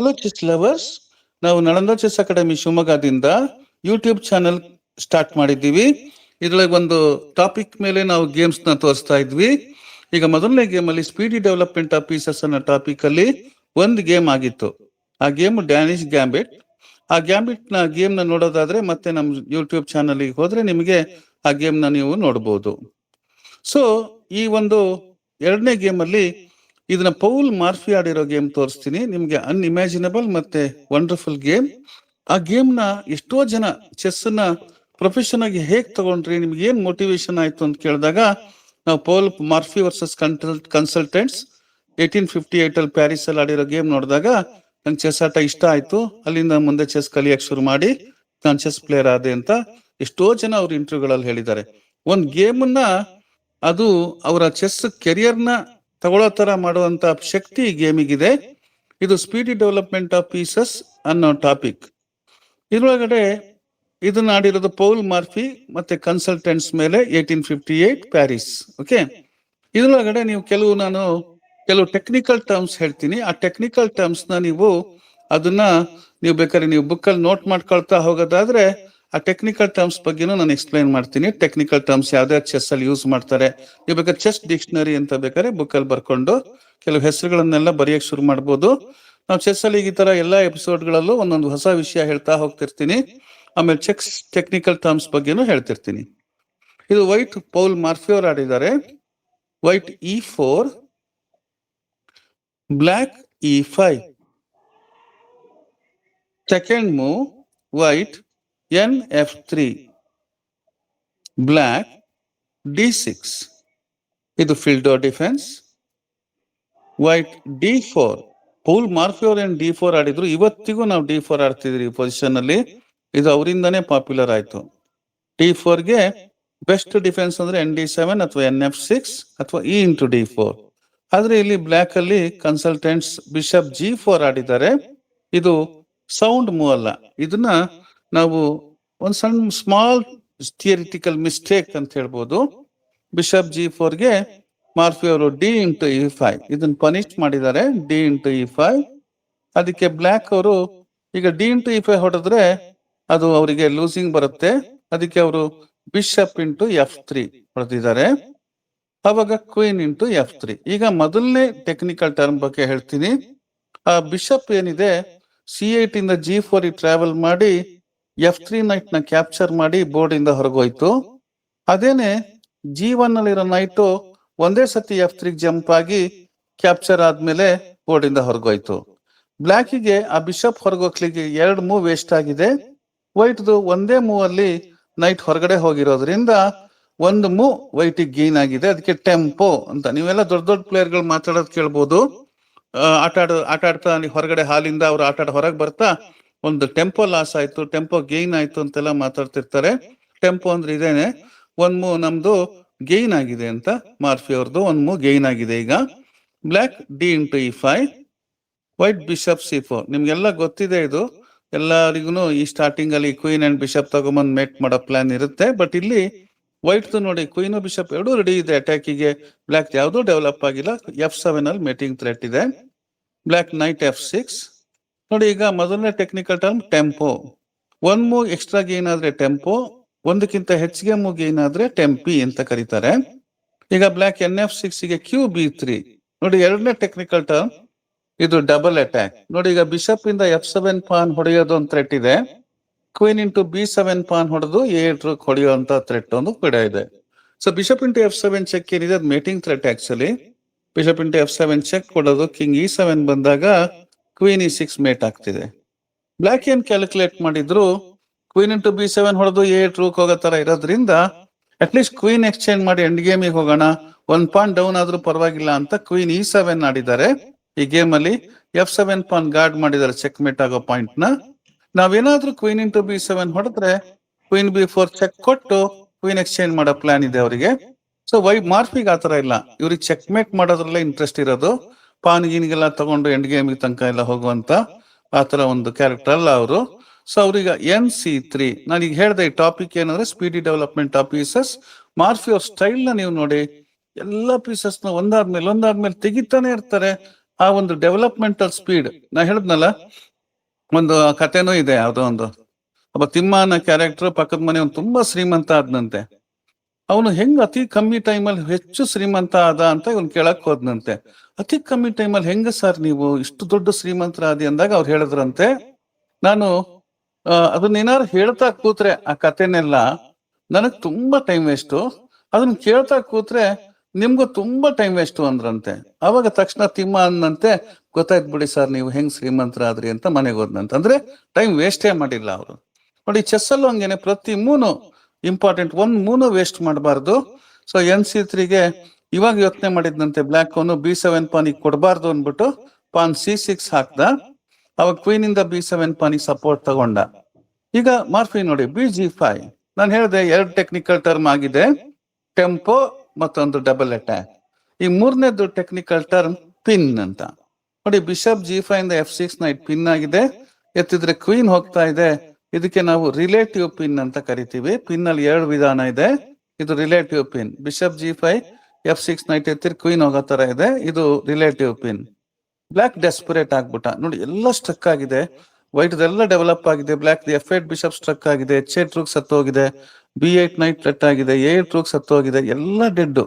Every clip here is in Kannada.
ಹಲೋ ಚೆಸ್ ಲವರ್ಸ್, ನಾವು ನಳಂದ ಚೆಸ್ ಅಕಾಡೆಮಿ ಶಿವಮೊಗ್ಗದಿಂದ ಯೂಟ್ಯೂಬ್ ಚಾನೆಲ್ ಸ್ಟಾರ್ಟ್ ಮಾಡಿದ್ದೀವಿ. ಇದ್ರೊಳಗೆ ಒಂದು ಟಾಪಿಕ್ ಮೇಲೆ ನಾವು ಗೇಮ್ಸ್ ನ ತೋರಿಸ್ತಾ ಇದ್ವಿ. ಈಗ ಮೊದಲನೇ ಗೇಮ್ ಅಲ್ಲಿ ಸ್ಪೀಡಿ ಡೆವಲಪ್ಮೆಂಟ್ ಆಫ್ ಪೀಸಸ್ ಅನ್ನೋ ಟಾಪಿಕ್ ಅಲ್ಲಿ ಒಂದು ಗೇಮ್ ಆಗಿತ್ತು. ಆ ಗೇಮ್ ಡ್ಯಾನಿಶ್ ಗ್ಯಾಂಬಿಟ್. ಆ ಗ್ಯಾಂಬಿಟ್ ನ ಗೇಮ್ ನ ನೋಡೋದಾದ್ರೆ ಮತ್ತೆ ನಮ್ಮ ಯೂಟ್ಯೂಬ್ ಚಾನಲ್ ಹೋದ್ರೆ ನಿಮಗೆ ಆ ಗೇಮ್ ನ ನೀವು ನೋಡಬಹುದು. ಸೊ ಈ ಒಂದು ಎರಡನೇ ಗೇಮ್ ಅಲ್ಲಿ ಇದನ್ನ ಪೌಲ್ ಮಾರ್ಫಿ ಆಡಿರೋ ಗೇಮ್ ತೋರಿಸ್ತೀನಿ ನಿಮ್ಗೆ. ಅನ್ಇಮ್ಯಾಜಿನಬಲ್ ಮತ್ತೆ ವಂಡರ್ಫುಲ್ ಗೇಮ್. ಆ ಗೇಮ್ ನ ಎಷ್ಟೋ ಜನ ಚೆಸ್ ನ ಪ್ರೊಫೆಷನ್ ಆಗಿ ಹೇಗ್ ತಗೊಂಡ್ರಿ, ನಿಮ್ಗೆ ಏನ್ ಮೋಟಿವೇಶನ್ ಆಯ್ತು ಅಂತ ಕೇಳಿದಾಗ ನಾವು ಪೌಲ್ ಮಾರ್ಫಿ ವರ್ಸಸ್ ಕನ್ಸಲ್ಟೆಂಟ್ಸ್ 1858 ಅಲ್ಲಿ ಪ್ಯಾರಿಸ್ ಅಲ್ಲಿ ಆಡಿರೋ ಗೇಮ್ ನೋಡಿದಾಗ ನಂಗೆ ಚೆಸ್ ಆಟ ಇಷ್ಟ ಆಯ್ತು. ಅಲ್ಲಿಂದ ಮುಂದೆ ಚೆಸ್ ಕಲಿಯಕ್ ಶುರು ಮಾಡಿ ನಾನು ಚೆಸ್ ಪ್ಲೇಯರ್ ಆದೆ ಅಂತ ಎಷ್ಟೋ ಜನ ಅವ್ರ ಇಂಟರ್ವ್ಯೂಗಳಲ್ಲಿ ಹೇಳಿದ್ದಾರೆ. ಒಂದ್ ಗೇಮ್ ನ ಅದು ಅವರ ಚೆಸ್ ಕೆರಿಯರ್ ನ ತಗೊಳ್ಳೋ ತರ ಮಾಡುವಂತ ಶಕ್ತಿ ಈ ಗೇಮಿಗಿದೆ. ಇದು ಸ್ಪೀಡಿ ಡೆವಲಪ್ಮೆಂಟ್ ಆಫ್ ಪೀಸಸ್ ಅನ್ನೋ ಟಾಪಿಕ್. ಇದ್ರೊಳಗಡೆ ಇದನ್ನ ಆಡಿರೋದು ಪೌಲ್ ಮಾರ್ಫಿ ಮತ್ತೆ ಕನ್ಸಲ್ಟೆಂಟ್ಸ್ ಮೇಲೆ 1858 ಪ್ಯಾರಿಸ್. ಓಕೆ, ಇದ್ರೊಳಗಡೆ ನೀವು ಕೆಲವು ಟೆಕ್ನಿಕಲ್ ಟರ್ಮ್ಸ್ ಹೇಳ್ತೀನಿ. ಆ ಟೆಕ್ನಿಕಲ್ ಟರ್ಮ್ಸ್ ನ ನೀವು ಬೇಕಾದ್ರೆ ನೀವು ಬುಕ್ ಅಲ್ಲಿ ನೋಟ್ ಮಾಡ್ಕೊಳ್ತಾ ಹೋಗೋದಾದ್ರೆ ಆ ಟೆಕ್ನಿಕಲ್ ಟರ್ಮ್ಸ್ ಬಗ್ಗೆನೂ ನಾನು ಎಕ್ಸ್ಪ್ಲೈನ್ ಮಾಡ್ತೀನಿ. ಟೆಕ್ನಿಕಲ್ ಟರ್ಮ್ಸ್ ಯಾವ್ದಾದ್ರು ಚೆಸ್ ಅಲ್ಲಿ ಯೂಸ್ ಮಾಡ್ತಾರೆ, ನೀವು ಬೇಕಾದ್ರೆ ಚೆಸ್ ಡಿಕ್ಷನರಿ ಅಂತ ಬೇಕಾದ್ರೆ ಬುಕ್ ಅಲ್ಲಿ ಬರ್ಕೊಂಡು ಕೆಲವು ಹೆಸರುಗಳನ್ನೆಲ್ಲ ಬರೆಯಕ್ ಶುರು ಮಾಡ್ಬೋದು. ನಾವು ಚೆಸ್ ಅಲ್ಲಿ ಈ ತರ ಎಲ್ಲಾ ಎಪಿಸೋಡ್ ಗಳಲ್ಲೂ ಒಂದೊಂದು ಹೊಸ ವಿಷಯ ಹೇಳ್ತಾ ಹೋಗ್ತಿರ್ತೀನಿ. ಆಮೇಲೆ ಚೆಸ್ ಟೆಕ್ನಿಕಲ್ ಟರ್ಮ್ಸ್ ಬಗ್ಗೆನೂ ಹೇಳ್ತಿರ್ತೀನಿ. ಇದು ವೈಟ್ ಪೌಲ್ ಮಾರ್ಫಿ ಅವರು ಆಡಿದ್ದಾರೆ. White E4, black E5. Second move white NF3, black D6. ಇದು Philidor defence. White D4. Paul Morphy ಅವ್ರು ಏನ್ D4 ಆಡಿದ್ರು, ಇವತ್ತಿಗೂ ನಾವು D4 ಆಡ್ತಿದ್ರಿ ಈ ಪೊಸಿಷನ್ ಅಲ್ಲಿ. ಇದು ಅವರಿಂದಾನೇ ಪಾಪ್ಯುಲರ್ ಆಯ್ತು. D4 ಗೆ ಬೆಸ್ಟ್ ಡಿಫೆನ್ಸ್ ಅಂದ್ರೆ ND7 ಅಥವಾ NF6 ಅಥವಾ E*D4. ಆದ್ರೆ ಇಲ್ಲಿ ಬ್ಲಾಕ್ ಅಲ್ಲಿ ಕನ್ಸಲ್ಟೆಂಟ್ಸ್ ಬಿಷಪ್ G4 ಆಡಿದ್ದಾರೆ. ಇದು ಸೌಂಡ್ ಮೂವ್ ಅಲ್ಲ. ಇದನ್ನ ನಾವು ಒಂದ್ ಸಣ್ಣ ಸ್ಮಾಲ್ ಥಿಯರಿಟಿಕಲ್ ಮಿಸ್ಟೇಕ್ ಅಂತ ಹೇಳ್ಬೋದು. ಬಿಷಪ್ G4 ಗೆ ಮಾರ್ಫಿ ಅವರು D*E5 ಇದನ್ನ ಪನಿಷ್ ಮಾಡಿದ್ದಾರೆ. D*E5. ಅದಕ್ಕೆ ಬ್ಲಾಕ್ ಅವರು ಈಗ D*E5 ಹೊಡೆದ್ರೆ ಅದು ಅವರಿಗೆ ಲೂಸಿಂಗ್ ಬರುತ್ತೆ. ಅದಕ್ಕೆ ಅವರು ಬಿಷಪ್ F3 ಹೊಡೆದಿದ್ದಾರೆ. ಅವಾಗ ಕ್ವೀನ್ F3. ಈಗ ಮೊದಲನೇ ಟೆಕ್ನಿಕಲ್ ಟರ್ಮ್ ಬಗ್ಗೆ ಹೇಳ್ತೀನಿ. ಆ ಬಿಷಪ್ ಏನಿದೆ C8 ಇಂದ G4 ಟ್ರಾವೆಲ್ ಮಾಡಿ F3 ನೈಟ್ ನ ಕ್ಯಾಪ್ಚರ್ ಮಾಡಿ ಬೋರ್ಡ್ ಇಂದ ಹೊರಗೋಯ್ತು. ಅದೇನೆ G1 ಅಲ್ಲಿರೋ ನೈಟ್ ಒಂದೇ ಸತಿ F3 ಜಂಪ್ ಆಗಿ ಕ್ಯಾಪ್ಚರ್ ಆದ್ಮೇಲೆ ಬೋರ್ಡ್ ಇಂದ ಹೊರಗೋಯ್ತು. ಬ್ಲಾಕಿಗೆ ಆ ಬಿಷಪ್ ಹೊರಗೋಗ್ಲಿಕ್ಕೆ 2 ಮೂವ್ ವೇಸ್ಟ್ ಆಗಿದೆ. ವೈಟ್ದು ಒಂದೇ ಮೂವ್ ಅಲ್ಲಿ ನೈಟ್ ಹೊರಗಡೆ ಹೋಗಿರೋದ್ರಿಂದ ಒಂದು ಮೂವ್ ವೈಟ್ ಗೇನ್ ಆಗಿದೆ. ಅದಕ್ಕೆ ಟೆಂಪೋ ಅಂತ. ನೀವೆಲ್ಲ ದೊಡ್ಡ ದೊಡ್ಡ ಪ್ಲೇಯರ್ ಗಳು ಮಾತಾಡೋದು ಕೇಳ್ಬೋದು. ಆಟ ಆಡ್ತಾ ಹೊರಗಡೆ ಹಾಲಿಂದ ಅವ್ರು ಆಟ ಹೊರಗೆ ಬರ್ತಾ ಒಂದು ಟೆಂಪೋ ಲಾಸ್ ಆಯ್ತು, ಟೆಂಪೋ ಗೇನ್ ಆಯ್ತು ಅಂತೆಲ್ಲ ಮಾತಾಡ್ತಿರ್ತಾರೆ. ಟೆಂಪೋ ಅಂದ್ರೆ ಇದೇನೆ, ಒಂದ್ ಮೂವ್ ನಮ್ದು ಗೇನ್ ಆಗಿದೆ ಅಂತ. ಮಾರ್ಫಿ ಅವ್ರದ್ದು ಒಂದ್ ಮೂವ್ ಗೇನ್ ಆಗಿದೆ. ಈಗ block D*E5, white bishop C4. ನಿಮ್ಗೆಲ್ಲ ಗೊತ್ತಿದೆ ಇದು. ಎಲ್ಲರಿಗೂ ಈ ಸ್ಟಾರ್ಟಿಂಗ್ ಅಲ್ಲಿ ಕ್ವೀನ್ ಅಂಡ್ ಬಿಷಪ್ ತಗೊಂಬಂದ್ ಮೇಟ್ ಮಾಡೋ ಪ್ಲಾನ್ ಇರುತ್ತೆ. ಬಟ್ ಇಲ್ಲಿ ವೈಟ್ ನೋಡಿ ಕ್ವೀನ್ ಬಿಷಪ್ ಎರಡೂ ರೆಡಿ ಇದೆ ಅಟ್ಯಾಕಿಗೆ. ಬ್ಲಾಕ್ ಯಾವ್ದೂ ಡೆವಲಪ್ ಆಗಿಲ್ಲ. F7 ಅಲ್ಲಿ ಮೇಟಿಂಗ್ ಥ್ರೆಟ್ ಇದೆ. ಬ್ಲಾಕ್ ನೈಟ್ F6 ನೋಡಿ. ಈಗ ಮೊದಲನೇ ಟೆಕ್ನಿಕಲ್ ಟರ್ಮ್ ಟೆಂಪೋ. ಒಂದ್ ಮೂವ್ ಎಕ್ಸ್ಟ್ರಾ ಗೇನ್ ಆದ್ರೆ ಟೆಂಪೋ, ಒಂದಕ್ಕಿಂತ ಹೆಚ್ಚಿಗೆ ಮೂವ್ ಗೇನ್ ಆದ್ರೆ ಟೆಂಪಿ ಅಂತ ಕರೀತಾರೆ. ಈಗ ಬ್ಲಾಕ್ NF6 ಗೆ QB3 ನೋಡಿ. ಎರಡನೇ ಟೆಕ್ನಿಕಲ್ ಟರ್ಮ್ ಇದು ಡಬಲ್ ಅಟ್ಯಾಕ್ ನೋಡಿ. ಈಗ ಬಿಷಪ್ ಇಂದ F7 ಪಾನ್ ಹೊಡೆಯೋದು ಒಂದು ಥ್ರೆಟ್ ಇದೆ. ಕ್ವೀನ್ B7 ಪಾನ್ ಹೊಡೆದು A8 ಹೊಡೆಯುವಂತ ಥ್ರೆಟ್ ಒಂದು ಕೂಡ ಇದೆ. ಸೊ ಬಿಷಪ್ F7 ಚೆಕ್ ಏನಿದೆ ಅದು mating threat. Actually bishop F7 check ಕೊಡೋದು. ಕಿಂಗ್ E7 ಬಂದಾಗ ಕ್ವೀನ್ E6 ಮೇಟ್ ಆಗ್ತಿದೆ. ಬ್ಲಾಕ್ ಏನ್ ಕ್ಯಾಲ್ಕುಲೇಟ್ ಮಾಡಿದ್ರು, ಕ್ವೀನ್ B7 ಹೊಡೆದು A8 ಹೋಗೋ ತರ ಇರೋದ್ರಿಂದ ಅಟ್ಲೀಸ್ಟ್ ಕ್ವೀನ್ ಎಕ್ಸ್ಚೇಂಜ್ ಮಾಡಿ ಎಂಡ್ ಗೇಮಿಗೆ ಹೋಗೋಣ, 1 ಪಾನ್ ಡೌನ್ ಆದ್ರೂ ಪರವಾಗಿಲ್ಲ ಅಂತ ಕ್ವೀನ್ E7 ಆಡಿದ್ದಾರೆ. ಈ ಗೇಮ್ ಅಲ್ಲಿ F7 ಪಾನ್ ಗಾರ್ಡ್ ಮಾಡಿದ್ದಾರೆ ಚೆಕ್ ಮೇಟ್ ಆಗೋ ಪಾಯಿಂಟ್ ನ. ನಾವೇನಾದ್ರೂ ಕ್ವೀನ್ B7 ಹೊಡೆದ್ರೆ ಕ್ವೀನ್ B4 ಚೆಕ್ ಕೊಟ್ಟು ಕ್ವೀನ್ ಎಕ್ಸ್ಚೇಂಜ್ ಮಾಡೋ ಪ್ಲಾನ್ ಇದೆ ಅವರಿಗೆ. ಸೊ ಮಾರ್ಫಿಗೆ ಆತರ ಇಲ್ಲ. ಇವ್ರಿಗೆ ಚೆಕ್ ಮೇಟ್ ಮಾಡೋದ್ರಲ್ಲೇ ಇಂಟ್ರೆಸ್ಟ್ ಇರೋದು. ಪಾನ್ ಗೀನ್ಗೆಲ್ಲ ತಗೊಂಡು ಎಂಡ್ ಗೇಮಿಗೆ ತನಕ ಎಲ್ಲ ಹೋಗುವಂತ ಆತರ ಒಂದು ಕ್ಯಾರೆಕ್ಟರ್ ಅಲ್ಲ ಅವರು. ಸೊ ಅವ್ರೀಗ NC3. ನಾನೀಗ ಹೇಳ್ದೆ ಈ ಟಾಪಿಕ್ ಏನಂದ್ರೆ speedy development of pieces. Morphy ಅವ್ರ ಸ್ಟೈಲ್ ನ ನೀವು ನೋಡಿ, ಎಲ್ಲಾ ಪೀಸಸ್ ನ ಒಂದಾದ್ಮೇಲೆ ತೆಗಿತಾನೆ ಇರ್ತಾರೆ. ಆ ಒಂದು ಡೆವಲಪ್ಮೆಂಟಲ್ ಸ್ಪೀಡ್, ನಾ ಹೇಳಿದ್ನಲ್ಲ, ಒಂದು ಕಥೆನೂ ಇದೆ, ಯಾವ್ದೋ ಒಂದು ಒಬ್ಬ ತಿಮ್ಮ ಅನ್ನೋ ಕ್ಯಾರೆಕ್ಟರ್ ಪಕ್ಕದ ಮನೆ ಒಂದು ತುಂಬಾ ಶ್ರೀಮಂತ ಆದ್ನಂತೆ. ಅವನು ಹೆಂಗ್ ಅತಿ ಕಮ್ಮಿ ಟೈಮಲ್ಲಿ ಹೆಚ್ಚು ಶ್ರೀಮಂತ ಆದ ಅಂತ ಇವನ್ ಕೇಳಕ್ ಹೋದ್ನಂತೆ. ಅತಿ ಕಮ್ಮಿ ಟೈಮಲ್ಲಿ ಹೆಂಗ ಸರ್ ನೀವು ಇಷ್ಟು ದೊಡ್ಡ ಶ್ರೀಮಂತರಾದಿ ಅಂದಾಗ ಅವ್ರು ಹೇಳಿದ್ರಂತೆ, ನಾನು ಅದನ್ನೇನಾದ್ರು ಹೇಳ್ತಾ ಕೂತ್ರೆ ಆ ಕಥೆನೆಲ್ಲ ನನಗ್ ತುಂಬಾ ಟೈಮ್ ವೇಸ್ಟು, ಅದನ್ನ ಕೇಳ್ತಾ ಕೂತ್ರೆ ನಿಮ್ಗೂ ತುಂಬಾ ಟೈಮ್ ವೇಸ್ಟು ಅಂದ್ರಂತೆ. ಅವಾಗ ತಕ್ಷಣ ತಿಮ್ಮ ಅನ್ನಂತೆ, ಗೊತ್ತಾಯ್ತು ಬಿಡಿ ಸರ್ ನೀವು ಹೆಂಗ್ ಶ್ರೀಮಂತರಾದ್ರಿ ಅಂತ ಮನೆಗೆ ಹೋದ್ನಂತೆ. ಅಂದ್ರೆ ಟೈಮ್ ವೇಸ್ಟೇ ಮಾಡಿಲ್ಲ ಅವರು. ನೋಡಿ, ಚೆಸ್ಸಲ್ಲೂ ಹಂಗೇನೆ, ಪ್ರತಿ ಮೂನು ಇಂಪಾರ್ಟೆಂಟ್, ಒಂದ್ ಮೂನು ವೇಸ್ಟ್ ಮಾಡಬಾರ್ದು. ಸೊ N3 ಇವಾಗ ಯೋಚನೆ ಮಾಡಿದ್ನಂತೆ, ಬ್ಲಾಕ್ ಅವನು B7 ಪಾನಿಗೆ ಕೊಡಬಾರ್ದು ಅಂದ್ಬಿಟ್ಟು ಪಾನ್ C6 ಹಾಕ್ದ. ಅವಾಗ ಕ್ವೀನ್ ಇಂದ B7 ಪಾನಿಗೆ ಸಪೋರ್ಟ್ ತಗೊಂಡ. ಈಗ ಮಾರ್ಫಿ ನೋಡಿ BG5. ನಾನು ಹೇಳಿದೆ 2 ಟೆಕ್ನಿಕಲ್ ಟರ್ಮ್ ಆಗಿದೆ, ಟೆಂಪೋ ಮತ್ತೊಂದು ಡಬಲ್ ಅಟ್ಯಾಕ್. ಈ ಮೂರನೇದು ಟೆಕ್ನಿಕಲ್ ಟರ್ಮ್ ಪಿನ್ ಅಂತ. ನೋಡಿ, ಬಿಷಪ್ G5 ಇಂದ F6 ನೈಟ್ ಪಿನ್ ಆಗಿದೆ, ಎತ್ತಿದ್ರೆ ಕ್ವೀನ್ ಹೋಗ್ತಾ ಇದೆ. ಇದಕ್ಕೆ ನಾವು ರಿಲೇಟಿವ್ ಪಿನ್ ಅಂತ ಕರಿತೀವಿ. ಪಿನ್ ಅಲ್ಲಿ 2 ವಿಧಾನ ಇದೆ. ಇದು relative pin. Bishop G5 F6 knight ಎತ್ತಿರ್ ಕ್ವೀನ್ ಹೋಗೋ ತರ ಇದೆ, ಇದು ರಿಲೇಟಿವ್ ಪಿನ್. ಬ್ಲಾಕ್ ಡೆಸ್ಪರೇಟ್ ಆಗ್ಬಿಟ್ಟ. ನೋಡಿ, ಎಲ್ಲ ಸ್ಟ್ರಕ್ ಆಗಿದೆ, ವೈಟ್ ಎಲ್ಲ ಡೆವಲಪ್ ಆಗಿದೆ. ಬ್ಲಾಕ್ F8 ಬಿಷಪ್ ಸ್ಟ್ರಕ್ ಆಗಿದೆ, H8 rook ಸತ್ತೋಗಿದೆ, B8 night let ಆಗಿದೆ, A8 ರೂಕ್ ಸತ್ತೋಗಿದೆ, ಎಲ್ಲ ಡೆಡ್.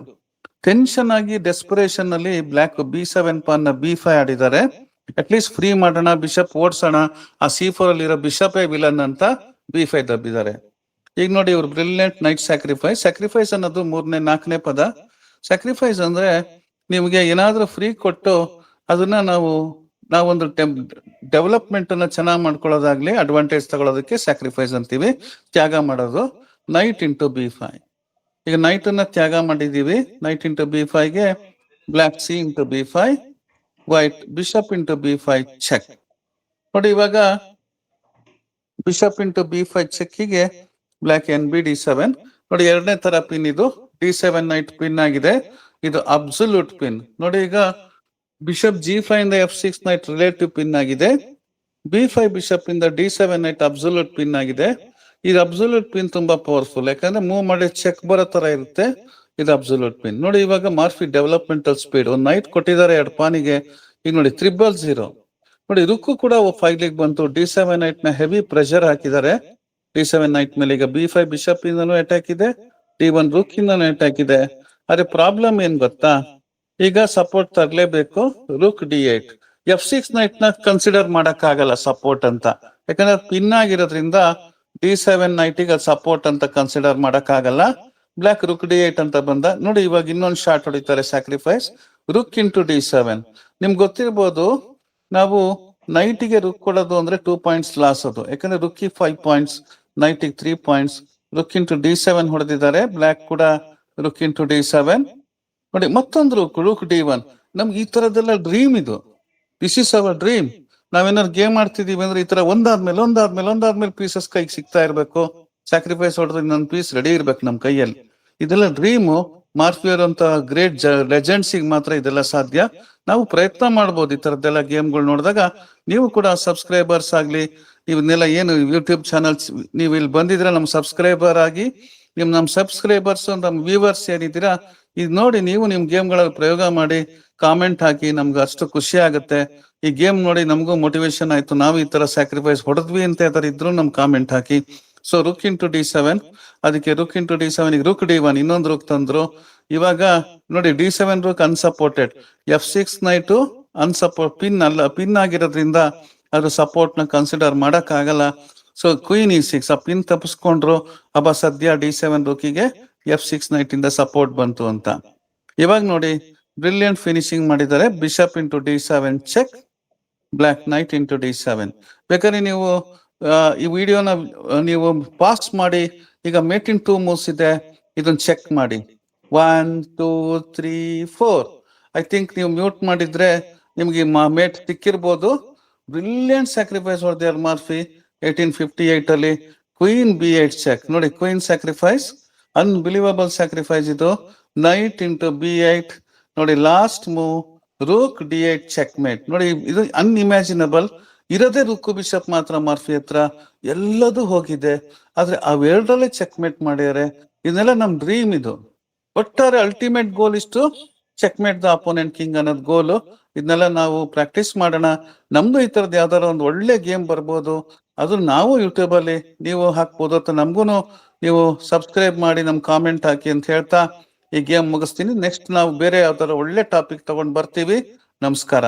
ಟೆನ್ಷನ್ ಆಗಿ ಡೆಸ್ಪರೇಷನ್ ಅಲ್ಲಿ ಬ್ಲಾಕ್ B7 ಪಾನ್ ನ B5 ಆಡಿದ್ದಾರೆ. ಅಟ್ ಲೀಸ್ಟ್ ಫ್ರೀ ಮಾಡೋಣ, ಬಿಷಪ್ ಓಡಿಸೋಣ, ಆ C4 ಅಲ್ಲಿ ಇರೋ ಬಿಷಪೇ ವಿಲನ್ ಅಂತ B5 ದಬ್ಬಿದ್ದಾರೆ. ಈಗ ನೋಡಿ, ಇವ್ರು ಬ್ರಿಲಿಯಂಟ್ ನೈಟ್ ಸ್ಯಾಕ್ರಿಫೈಸ್. ಸ್ಯಾಕ್ರಿಫೈಸ್ ಅನ್ನೋದು 3ನೇ 4ನೇ ಪದ. ಸ್ಯಾಕ್ರಿಫೈಸ್ ಅಂದ್ರೆ ನಿಮ್ಗೆ ಏನಾದ್ರೂ ಫ್ರೀ ಕೊಟ್ಟು ಅದನ್ನ ನಾವೊಂದು ಡೆವಲಪ್ಮೆಂಟ್ ಅನ್ನ ಚೆನ್ನಾಗಿ ಮಾಡ್ಕೊಳ್ಳೋದಾಗ್ಲಿ, ಅಡ್ವಾಂಟೇಜ್ ತಗೊಳ್ಳೋದಕ್ಕೆ ಸ್ಯಾಕ್ರಿಫೈಸ್ ಅಂತೀವಿ, ತ್ಯಾಗ ಮಾಡೋದು. Knight into B5. ಈಗ ನೈಟ್ ಅನ್ನ ತ್ಯಾಗ ಮಾಡಿದೀವಿ. ನೈಟ್ ಇಂಟು B5ಗೆ black C into B5, white bishop into B5 check. ನೋಡಿ, ಇವಾಗ ಬಿಷಪ್ ಇಂಟು B5 ಚೆಕ್ಕಿಗೆ ಬ್ಲಾಕ್ NB-D7. ನೋಡಿ, 2ನೇ ತರ ಪಿನ್ ಇದು. D7 ನೈಟ್ ಪಿನ್ ಆಗಿದೆ, ಇದು ಅಬ್ಸಲ್ಯೂಟ್ ಪಿನ್. ನೋಡಿ, ಈಗ ಬಿಷಪ್ G5 ಇಂದ F6 ನೈಟ್ ರಿಲೇಟಿವ್ ಪಿನ್ ಆಗಿದೆ. B5 ಬಿಷಪ್ ಇಂದ D7 ನೈಟ್ ಅಬ್ಸಲ್ಯೂಟ್ ಪಿನ್ ಆಗಿದೆ. ಇದು ಅಬ್ಸಲ್ಯೂಟ್ ಪಿನ್ ತುಂಬಾ ಪವರ್ಫುಲ್, ಯಾಕಂದ್ರೆ ಮೂವ್ ಮಾಡಿ ಚೆಕ್ ಬರೋ ತರ ಇರುತ್ತೆ. ಇದು ಅಬ್ಸಲ್ಯೂಟ್ ಪಿನ್. ನೋಡಿ, ಇವಾಗ ಮಾರ್ಫಿ ಡೆವಲಪ್ಮೆಂಟಲ್ ಸ್ಪೀಡ್. ಒಂದು ನೈಟ್ ಕೊಟ್ಟಿದ್ದಾರೆ 2 ಪಾನಿಗೆ. ಈಗ ನೋಡಿ 000. ನೋಡಿ, ರುಕ್ಕು ಕೂಡ 5 ಬಂತು. D7 ನೈಟ್ ನ ಹೆವಿ ಪ್ರೆಷರ್ ಹಾಕಿದ್ದಾರೆ D7 ನೈಟ್ ಮೇಲೆ. ಈಗ B5 ಬಿಷಪ್ ಇಂದನೂ ಅಟ್ಯಾಕ್ ಇದೆ, D1 ರುಕ್ ಇಂದನೂ ಅಟ್ಯಾಕ್ ಇದೆ. ಆದ್ರೆ ಪ್ರಾಬ್ಲಮ್ ಏನ್ ಗೊತ್ತಾ, ಈಗ ಸಪೋರ್ಟ್ ತರಲೇಬೇಕು. ರುಕ್ D8. F6 ನೈಟ್ ನ ಕನ್ಸಿಡರ್ ಮಾಡಕ್ ಆಗಲ್ಲ ಸಪೋರ್ಟ್ ಅಂತ, ಯಾಕಂದ್ರೆ ಪಿನ್ ಆಗಿರೋದ್ರಿಂದ D7 ನೈಟಿಗೆ ಸಪೋರ್ಟ್ ಅಂತ ಕನ್ಸಿಡರ್ ಮಾಡಕ್ ಆಗಲ್ಲ. ಬ್ಲಾಕ್ ರುಕ್ D8 ಅಂತ ಬಂದ. ನೋಡಿ, ಇವಾಗ ಇನ್ನೊಂದು ಶಾರ್ಟ್ ಹೊಡಿತಾರೆ ಸ್ಯಾಕ್ರಿಫೈಸ್, ರುಕ್ ಇಂಟು D7. ನಿಮ್ಗೆ ಗೊತ್ತಿರ್ಬೋದು, ನಾವು ನೈಟಿಗೆ ರುಕ್ ಕೊಡೋದು ಅಂದ್ರೆ 2 ಪಾಯಿಂಟ್ಸ್ ಲಾಸ್ ಅದು, ಯಾಕಂದ್ರೆ ರುಕ್ಕಿಗೆ 5 ಪಾಯಿಂಟ್ಸ್, ನೈಟಿಗೆ 3 ಪಾಯಿಂಟ್ಸ್. ರುಕ್ ಇಂಟು D7 ಹೊಡೆದಿದ್ದಾರೆ, ಬ್ಲಾಕ್ ಕೂಡ ರುಕ್ ಇಂಟು D7. ನೋಡಿ, ಮತ್ತೊಂದು ರುಕ್ D1. ನಮ್ಗೆ ಈ ತರದೆಲ್ಲ ಡ್ರೀಮ್ ಇದು. This is our dream. ನಾವೇನಾದ್ರು ಗೇಮ್ ಆಡ್ತಿದೀವಿ ಅಂದ್ರೆ ಈ ತರ ಒಂದಾದ್ಮೇಲೆ ಪೀಸಸ್ ಕೈಗೆ ಸಿಗ್ತಾ ಇರ್ಬೇಕು. ಸ್ಯಾಕ್ರಿಫೈಸ್ ಹೊಡೆದ್ರೆ ಇನ್ನೊಂದು ಪೀಸ್ ರೆಡಿ ಇರ್ಬೇಕು ನಮ್ ಕೈಯಲ್ಲಿ. ಇದೆಲ್ಲ ಡ್ರೀಮು. ಮಾರ್ಫಿಯರ್ ಅಂತ ಗ್ರೇಟ್ ಲೆಜೆಂಡ್ಸಿಗೆ ಮಾತ್ರ ಇದೆಲ್ಲ ಸಾಧ್ಯ. ನಾವು ಪ್ರಯತ್ನ ಮಾಡ್ಬೋದು ಈ ತರದ್ದೆಲ್ಲ ಗೇಮ್ಗಳು ನೋಡಿದಾಗ. ನೀವು ಕೂಡ ಸಬ್ಸ್ಕ್ರೈಬರ್ಸ್ ಆಗ್ಲಿ, ಇವನ್ನೆಲ್ಲ ಏನು ಯೂಟ್ಯೂಬ್ ಚಾನಲ್ಸ್ ನೀವು ಇಲ್ಲಿ ಬಂದಿದ್ರೆ ನಮ್ ಸಬ್ಸ್ಕ್ರೈಬರ್ ಆಗಿ, ನಮ್ ಸಬ್ಸ್ಕ್ರೈಬರ್ಸ್ ನಮ್ ವ್ಯೂವರ್ಸ್ ಏನಿದ್ದೀರಾ, ಇದು ನೋಡಿ ನೀವು ನಿಮ್ ಗೇಮ್ಗಳಲ್ಲಿ ಪ್ರಯೋಗ ಮಾಡಿ ಕಾಮೆಂಟ್ ಹಾಕಿ. ನಮ್ಗೆ ಅಷ್ಟು ಖುಷಿ ಆಗುತ್ತೆ. ಈ ಗೇಮ್ ನೋಡಿ ನಮಗೂ ಮೋಟಿವೇಶನ್ ಆಯ್ತು, ನಾವು ಈ ತರ ಸ್ಯಾಕ್ರಿಫೈಸ್ ಹೊಡೆದ್ವಿ ಅಂತ ಯಾರು ಇದ್ರು ನಮ್ ಕಾಮೆಂಟ್ ಹಾಕಿ. ಸೊ ರುಕ್ ಇಂಟು D7, ಅದಕ್ಕೆ ರುಕ್ ಇಂಟು D7 ರುಕ್ D1, ಇನ್ನೊಂದು ರುಕ್ ತಂದ್ರು. ಇವಾಗ ನೋಡಿ D7 ರುಕ್ ಅನ್ಸಪೋರ್ಟೆಡ್, F6 ನೈಟು ಅನ್ಸಪೋರ್ಟ್ ಪಿನ್ ಅಲ್ಲ, ಪಿನ್ ಆಗಿರೋದ್ರಿಂದ ಅದು ಸಪೋರ್ಟ್ ನ ಕನ್ಸಿಡರ್ ಮಾಡಕ್ ಆಗಲ್ಲ. ಸೊ ಕ್ವೀನ್ E6 ಆ ಪಿನ್ ತಪ್ಪಿಸ್ಕೊಂಡ್ರು. ಸದ್ಯ D7 ರುಕ್ಕಿಗೆ F6 ನೈಟ್ ಇಂದ ಸಪೋರ್ಟ್ ಬಂತು ಅಂತ. ಇವಾಗ ನೋಡಿ ಬ್ರಿಲಿಯಂಟ್ ಫಿನಿಶಿಂಗ್ ಮಾಡಿದ್ದಾರೆ. Bishop into D7 check, black knight into D7. ಬೇಕಾದ್ರೆ ನೀವು ಈ ವಿಡಿಯೋನ ನೀವು ಪಾಸ್ ಮಾಡಿ, ಈಗ ಮೇಟ್ ಇನ್ 2 ಮೂವ್ಸ್ ಇದೆ, ಇದನ್ನ ಚೆಕ್ ಮಾಡಿ. 1 2 3 4. ಐ ಥಿಂಕ್ ನೀವು ಮ್ಯೂಟ್ ಮಾಡಿದ್ರೆ ನಿಮ್ಗೆ ಮೇಟ್ ಸಿಕ್ಕಿರ್ಬೋದು. ಬ್ರಿಲಿಯಂಟ್ ಸ್ಯಾಕ್ರಿಫೈಸ್ ಹೊಡೆದ ಮಾರ್ಫಿ 1858 ಅಲ್ಲಿ. Queen B8 check. ನೋಡಿ, ಕ್ವೀನ್ ಸ್ಯಾಕ್ರಿಫೈಸ್, ಅನ್ಬಿಲಿವಬಲ್ ಸ್ಯಾಕ್ರಿಫೈಸ್ ಇದು. Knight into B8. ನೋಡಿ, last move rook D8 checkmate. ನೋಡಿ, ಇದು ಅನ್ಇಮ್ಯಾಜಿನಬಲ್. ಇರೋದೇ ರುಕ್ಕು ಬಿಷಪ್ ಮಾತ್ರ ಮಾರ್ಫಿ ಹತ್ರ, ಎಲ್ಲದೂ ಹೋಗಿದೆ. ಆದ್ರೆ ಅವೆರಡರಲ್ಲೇ ಚೆಕ್ ಮೇಟ್ ಮಾಡ್ಯಾರೆ. ಇದನ್ನೆಲ್ಲ ನಮ್ ಡ್ರೀಮ್ ಇದು. ಒಟ್ಟಾರೆ ಅಲ್ಟಿಮೇಟ್ ಗೋಲ್ ಇಷ್ಟು, ಚೆಕ್ಮೇಟ್ ದ ಅಪೋನೆಂಟ್ ಕಿಂಗ್ ಅನ್ನೋದು ಗೋಲು. ಇದನ್ನೆಲ್ಲ ನಾವು ಪ್ರಾಕ್ಟೀಸ್ ಮಾಡೋಣ. ನಮ್ದು ಈ ತರದ್ ಯಾವ್ದಾರ ಒಂದು ಒಳ್ಳೆ ಗೇಮ್ ಬರ್ಬೋದು, ಅದು ನಾವು ಯೂಟ್ಯೂಬ್ ಅಲ್ಲಿ ನೀವು ಹಾಕ್ಬೋದು, ಅಥವಾ ನಮ್ಗೂನು ನೀವು ಸಬ್ಸ್ಕ್ರೈಬ್ ಮಾಡಿ ನಮ್ ಕಾಮೆಂಟ್ ಹಾಕಿ ಅಂತ ಹೇಳ್ತಾ ಈ ಗೇಮ್ ಮುಗಿಸ್ತೀನಿ. ನೆಕ್ಸ್ಟ್ ನಾವು ಬೇರೆ ಯಾವ್ದಾರ ಒಳ್ಳೆ ಟಾಪಿಕ್ ತಗೊಂಡ್ ಬರ್ತೀವಿ. ನಮಸ್ಕಾರ.